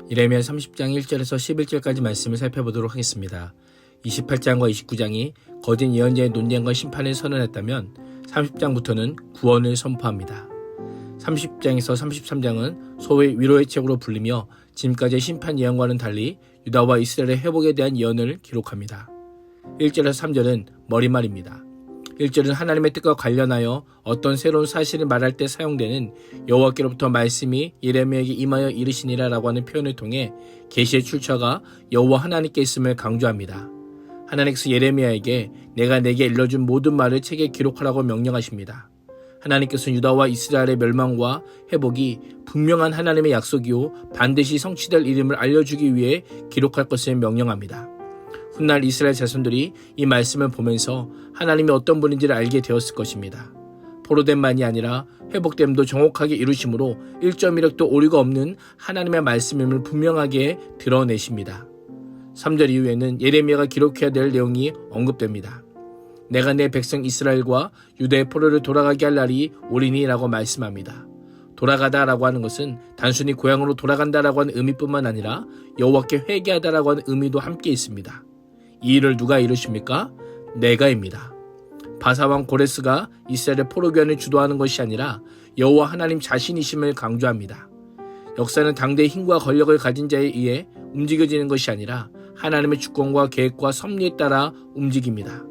예레미야 30장 1절에서 11절까지 말씀을 살펴보도록 하겠습니다. 28장과 29장이 거짓 예언자의 논쟁과 심판을 선언했다면 30장부터는 구원을 선포합니다. 30장에서 33장은 소위 위로의 책으로 불리며 지금까지의 심판 예언과는 달리 유다와 이스라엘의 회복에 대한 예언을 기록합니다. 1절에서 3절은 머리말입니다. 1절은 하나님의 뜻과 관련하여 어떤 새로운 사실을 말할 때 사용되는 여호와께로부터 말씀이 예레미야에게 임하여 이르시니라 라고 하는 표현을 통해 계시의 출처가 여호와 하나님께 있음을 강조합니다. 하나님께서 예레미야에게 내가 내게 일러준 모든 말을 책에 기록하라고 명령하십니다. 하나님께서는 유다와 이스라엘의 멸망과 회복이 분명한 하나님의 약속이요 반드시 성취될 이름을 알려주기 위해 기록할 것을 명령합니다. 훗날 이스라엘 자손들이 이 말씀을 보면서 하나님이 어떤 분인지를 알게 되었을 것입니다. 포로됨만이 아니라 회복됨도 정확하게 이루심으로 1.1획도 오류가 없는 하나님의 말씀임을 분명하게 드러내십니다. 3절 이후에는 예레미야가 기록해야 될 내용이 언급됩니다. 내가 내 백성 이스라엘과 유다의 포로를 돌아가게 할 날이 오리니 라고 말씀합니다. 돌아가다 라고 하는 것은 단순히 고향으로 돌아간다 라고 하는 의미뿐만 아니라 여호와께 회개하다 라고 하는 의미도 함께 있습니다. 이 일을 누가 이루십니까? 내가입니다. 바사왕 고레스가 이스라엘의 포로교환을 주도하는 것이 아니라 여호와 하나님 자신이심을 강조합니다. 역사는 당대의 힘과 권력을 가진 자에 의해 움직여지는 것이 아니라 하나님의 주권과 계획과 섭리에 따라 움직입니다.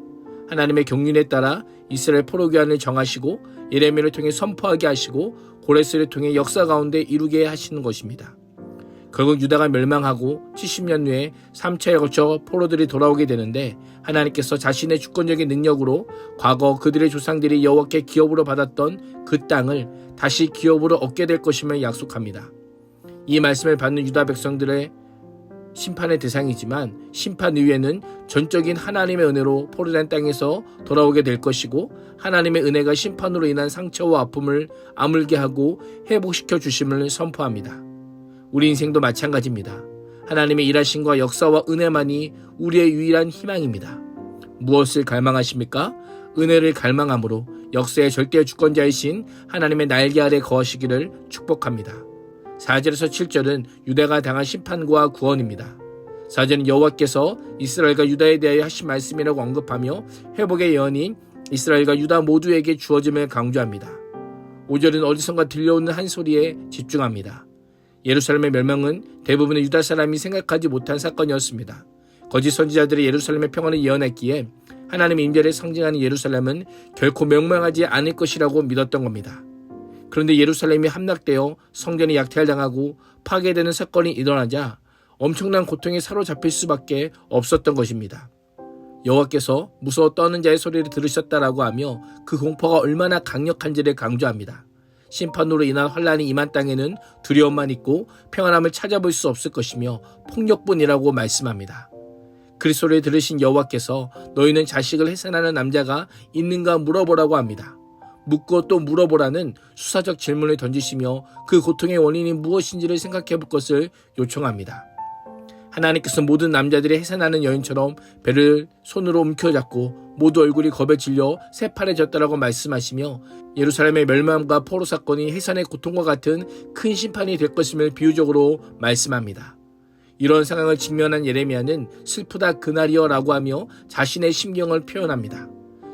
하나님의 경륜에 따라 이스라엘 포로교환을 정하시고 예레미야를 통해 선포하게 하시고 고레스를 통해 역사 가운데 이루게 하시는 것입니다. 결국 유다가 멸망하고 70년 후에 3차에 걸쳐 포로들이 돌아오게 되는데 하나님께서 자신의 주권적인 능력으로 과거 그들의 조상들이 여호와께 기업으로 받았던 그 땅을 다시 기업으로 얻게 될 것임을 약속합니다. 이 말씀을 받는 유다 백성들의 심판의 대상이지만 심판 이후에는 전적인 하나님의 은혜로 포로된 땅에서 돌아오게 될 것이고 하나님의 은혜가 심판으로 인한 상처와 아픔을 아물게 하고 회복시켜 주심을 선포합니다. 우리 인생도 마찬가지입니다. 하나님의 일하심과 역사와 은혜만이 우리의 유일한 희망입니다. 무엇을 갈망하십니까? 은혜를 갈망함으로 역사의 절대 주권자이신 하나님의 날개 아래 거하시기를 축복합니다. 4절에서 7절은 유다가 당한 심판과 구원입니다. 4절은 여호와께서 이스라엘과 유다에 대하여 하신 말씀이라고 언급하며 회복의 예언인 이스라엘과 유다 모두에게 주어짐을 강조합니다. 5절은 어디선가 들려오는 한 소리에 집중합니다. 예루살렘의 멸망은 대부분의 유다 사람이 생각하지 못한 사건이었습니다. 거짓 선지자들이 예루살렘의 평화를 예언했기에 하나님의 임재를 상징하는 예루살렘은 결코 멸망하지 않을 것이라고 믿었던 겁니다. 그런데 예루살렘이 함락되어 성전이 약탈당하고 파괴되는 사건이 일어나자 엄청난 고통에 사로잡힐 수밖에 없었던 것입니다. 여호와께서 무서워 떠는 자의 소리를 들으셨다라고 하며 그 공포가 얼마나 강력한지를 강조합니다. 심판으로 인한 환란이 임한 땅에는 두려움만 있고 평안함을 찾아볼 수 없을 것이며 폭력뿐이라고 말씀합니다. 그리스도를 들으신 여호와께서 너희는 자식을 해산하는 남자가 있는가 물어보라고 합니다. 묻고 또 물어보라는 수사적 질문을 던지시며 그 고통의 원인이 무엇인지를 생각해 볼 것을 요청합니다. 하나님께서 모든 남자들이 해산하는 여인처럼 배를 손으로 움켜잡고 모두 얼굴이 겁에 질려 새파래졌다라고 말씀하시며 예루살렘의 멸망과 포로 사건이 해산의 고통과 같은 큰 심판이 될 것임을 비유적으로 말씀합니다. 이런 상황을 직면한 예레미야는 슬프다 그날이여 라고 하며 자신의 심경을 표현합니다.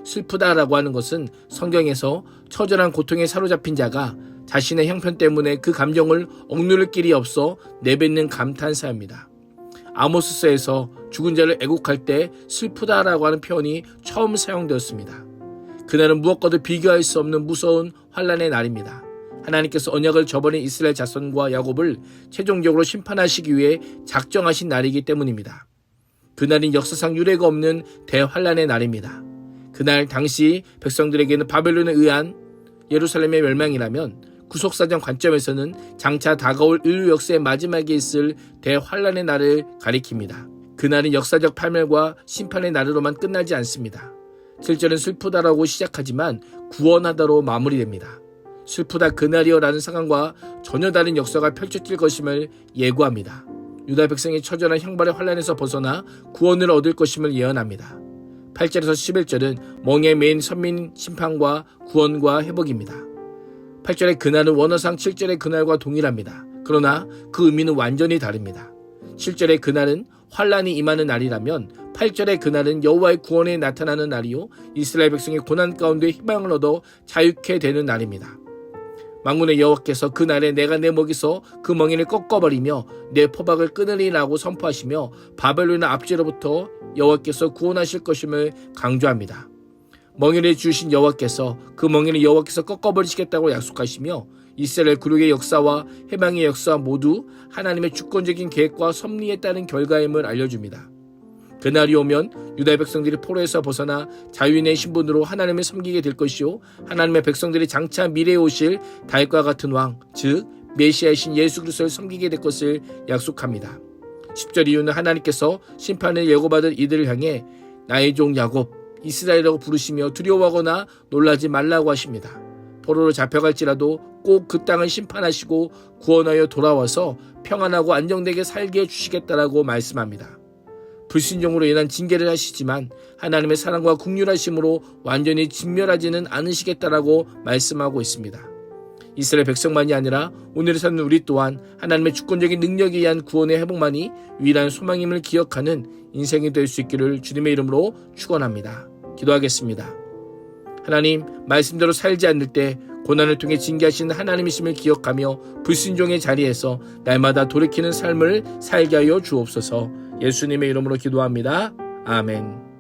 슬프다라고 하는 것은 성경에서 처절한 고통에 사로잡힌 자가 자신의 형편 때문에 그 감정을 억누를 길이 없어 내뱉는 감탄사입니다. 아모스서에서 죽은 자를 애곡할 때 슬프다라고 하는 표현이 처음 사용되었습니다. 그날은 무엇과도 비교할 수 없는 무서운 환란의 날입니다. 하나님께서 언약을 저버린 이스라엘 자손과 야곱을 최종적으로 심판하시기 위해 작정하신 날이기 때문입니다. 그날은 역사상 유례가 없는 대환란의 날입니다. 그날 당시 백성들에게는 바벨론에 의한 예루살렘의 멸망이라면 구속사정 관점에서는 장차 다가올 인류 역사의 마지막에 있을 대환란의 날을 가리킵니다. 그날은 역사적 파멸과 심판의 날으로만 끝나지 않습니다. 7절은 슬프다라고 시작하지만 구원하다로 마무리됩니다. 슬프다 그날이여 라는 상황과 전혀 다른 역사가 펼쳐질 것임을 예고합니다. 유다 백성이 처절한 형벌의 환란에서 벗어나 구원을 얻을 것임을 예언합니다. 8절에서 11절은 멍에 매인 선민 심판과 구원과 회복입니다. 8절의 그날은 원어상 7절의 그날과 동일합니다. 그러나 그 의미는 완전히 다릅니다. 7절의 그날은 환란이 임하는 날이라면 8절의 그날은 여호와의 구원에 나타나는 날이요 이스라엘 백성의 고난 가운데 희망을 얻어 자유케 되는 날입니다. 만군의 여호와께서 그날에 내가 내 목에서 그 멍에를 꺾어버리며 내 포박을 끊으리라고 선포하시며 바벨론의 압제로부터 여호와께서 구원하실 것임을 강조합니다. 멍에를 주신 여호와께서 그 멍에를 여호와께서 꺾어버리시겠다고 약속하시며 이스라엘 구력의 역사와 해방의 역사 모두 하나님의 주권적인 계획과 섭리에 따른 결과임을 알려줍니다. 그날이 오면 유다 백성들이 포로에서 벗어나 자유인의 신분으로 하나님을 섬기게 될 것이요 하나님의 백성들이 장차 미래에 오실 다윗과 같은 왕, 즉 메시아이신 예수 그리스도를 섬기게 될 것을 약속합니다. 10절 이유는 하나님께서 심판을 예고받은 이들을 향해 나의 종 야곱, 이스라엘이라고 부르시며 두려워하거나 놀라지 말라고 하십니다. 포로로 잡혀갈지라도 꼭 그 땅을 심판하시고 구원하여 돌아와서 평안하고 안정되게 살게 해주시겠다라고 말씀합니다. 불신종으로 인한 징계를 하시지만 하나님의 사랑과 긍휼하심으로 완전히 진멸하지는 않으시겠다라고 말씀하고 있습니다. 이스라엘 백성만이 아니라 오늘을 사는 우리 또한 하나님의 주권적인 능력에 의한 구원의 회복만이 유일한 소망임을 기억하는 인생이 될 수 있기를 주님의 이름으로 축원합니다. 기도하겠습니다. 하나님, 말씀대로 살지 않을 때 고난을 통해 징계하신 하나님이심을 기억하며 불순종의 자리에서 날마다 돌이키는 삶을 살게 하여 주옵소서. 예수님의 이름으로 기도합니다. 아멘.